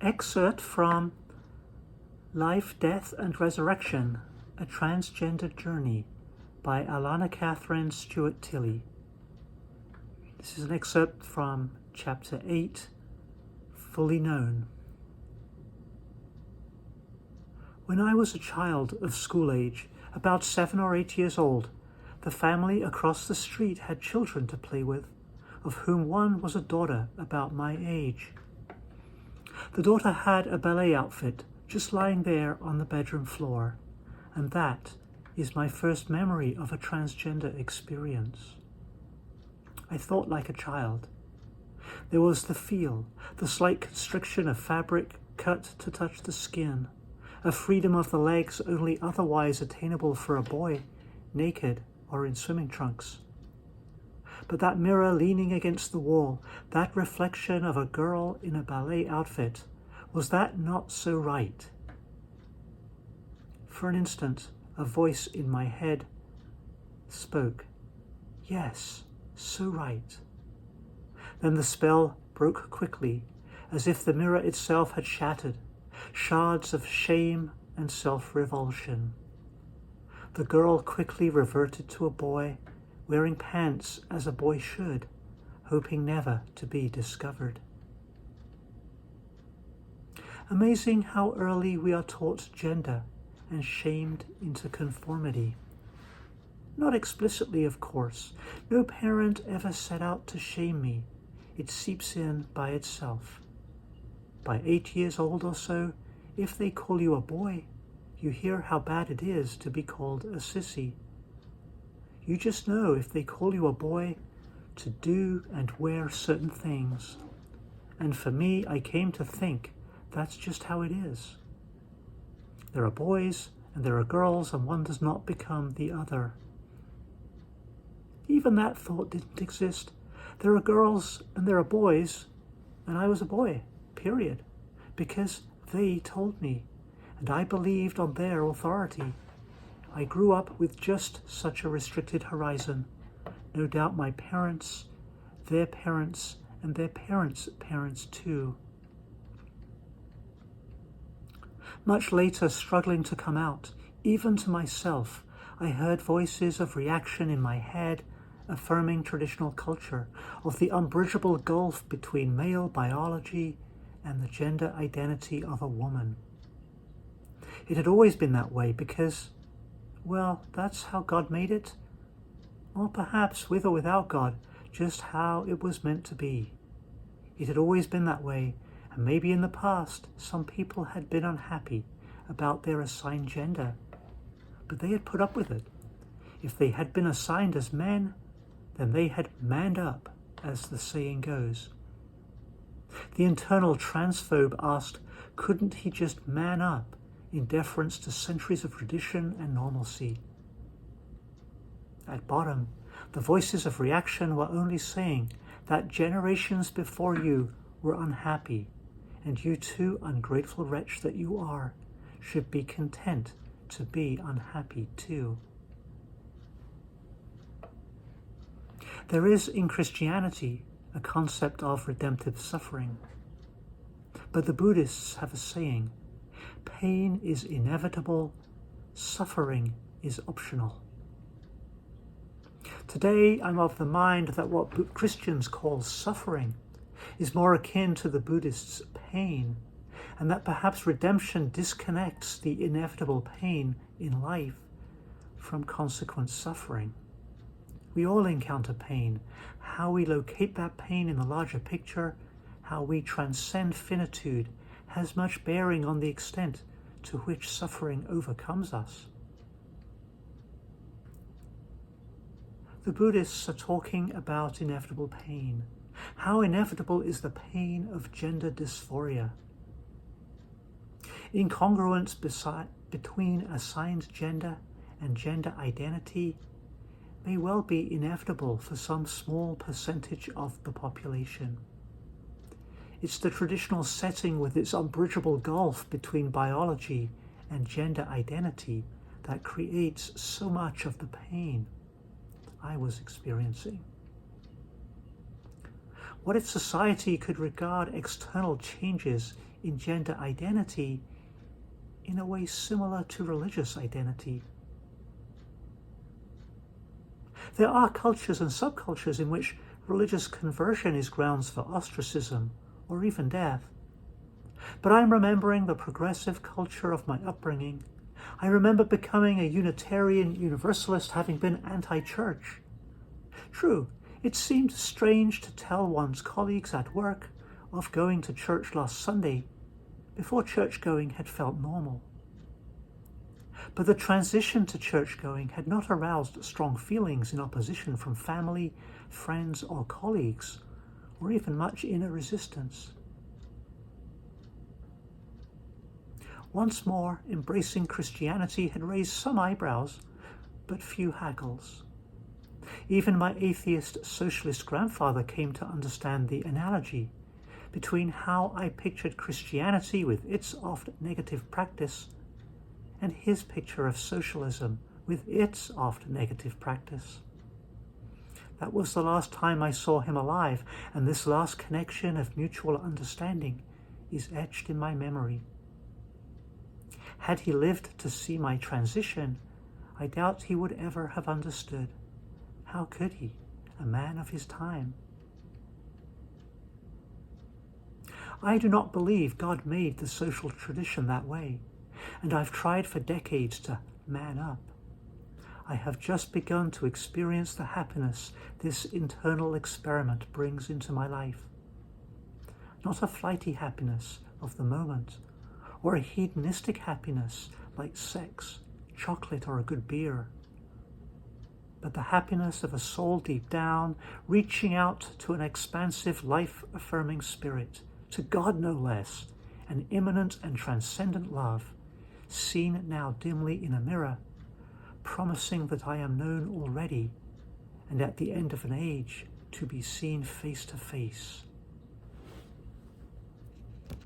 Excerpt from Life, Death and Resurrection, A Transgender Journey by Alana, Katherine, Stuart-Tilley. This is an excerpt from Chapter 8, Fully Known. When I was a child of school age, about 7 or 8 years old, the family across the street had children to play with, of whom one was a daughter about my age. The daughter had a ballet outfit just lying there on the bedroom floor, and that is my first memory of a transgender experience. I thought like a child. There was the feel, the slight constriction of fabric cut to touch the skin, a freedom of the legs only otherwise attainable for a boy, naked or in swimming trunks. But that mirror leaning against the wall, that reflection of a girl in a ballet outfit, was that not so right? For an instant, a voice in my head spoke, "Yes, so right." Then the spell broke quickly, as if the mirror itself had shattered, shards of shame and self-revulsion. The girl quickly reverted to a boy, wearing pants as a boy should, hoping never to be discovered. Amazing how early we are taught gender and shamed into conformity. Not explicitly, of course. No parent ever set out to shame me. It seeps in by itself. By 8 years old or so, if they call you a boy, you hear how bad it is to be called a sissy. You just know if they call you a boy to do and wear certain things. And for me, I came to think that's just how it is. There are boys and there are girls, and one does not become the other. Even that thought didn't exist. There are girls and there are boys, and I was a boy, period, because they told me, and I believed on their authority. I grew up with just such a restricted horizon. No doubt my parents, their parents, and their parents' parents too. Much later, struggling to come out, even to myself, I heard voices of reaction in my head, affirming traditional culture, of the unbridgeable gulf between male biology and the gender identity of a woman. It had always been that way because, well, that's how God made it. Or perhaps, with or without God, just how it was meant to be. It had always been that way, and maybe in the past some people had been unhappy about their assigned gender, but they had put up with it. If they had been assigned as men, then they had manned up, as the saying goes. The internal transphobe asked, couldn't he just man up in deference to centuries of tradition and normalcy? At bottom, the voices of reaction were only saying that generations before you were unhappy, and you too, ungrateful wretch that you are, should be content to be unhappy too. There is in Christianity a concept of redemptive suffering, but the Buddhists have a saying, pain is inevitable, suffering is optional. Today, I'm of the mind that what Christians call suffering is more akin to the Buddhists' pain, and that perhaps redemption disconnects the inevitable pain in life from consequent suffering. We all encounter pain. How we locate that pain in the larger picture, how we transcend finitude, has much bearing on the extent to which suffering overcomes us. The Buddhists are talking about inevitable pain. How inevitable is the pain of gender dysphoria? Incongruence between assigned gender and gender identity may well be inevitable for some small percentage of the population. It's the traditional setting with its unbridgeable gulf between biology and gender identity that creates so much of the pain I was experiencing. What if society could regard external changes in gender identity in a way similar to religious identity? There are cultures and subcultures in which religious conversion is grounds for ostracism or even death. But I'm remembering the progressive culture of my upbringing. I remember becoming a Unitarian Universalist, having been anti-church. True, it seemed strange to tell one's colleagues at work of going to church last Sunday before church-going had felt normal. But the transition to church-going had not aroused strong feelings in opposition from family, friends, or colleagues, or even much inner resistance. Once more, embracing Christianity had raised some eyebrows, but few haggles. Even my atheist socialist grandfather came to understand the analogy between how I pictured Christianity with its oft negative practice and his picture of socialism with its oft negative practice. That was the last time I saw him alive, and this last connection of mutual understanding is etched in my memory. Had he lived to see my transition, I doubt he would ever have understood. How could he, a man of his time? I do not believe God made the social tradition that way, and I've tried for decades to man up. I have just begun to experience the happiness this internal experiment brings into my life. Not a flighty happiness of the moment, or a hedonistic happiness like sex, chocolate, or a good beer, but the happiness of a soul deep down, reaching out to an expansive, life-affirming spirit, to God no less, an immanent and transcendent love, seen now dimly in a mirror, promising that I am known already, and at the end of an age to be seen face to face.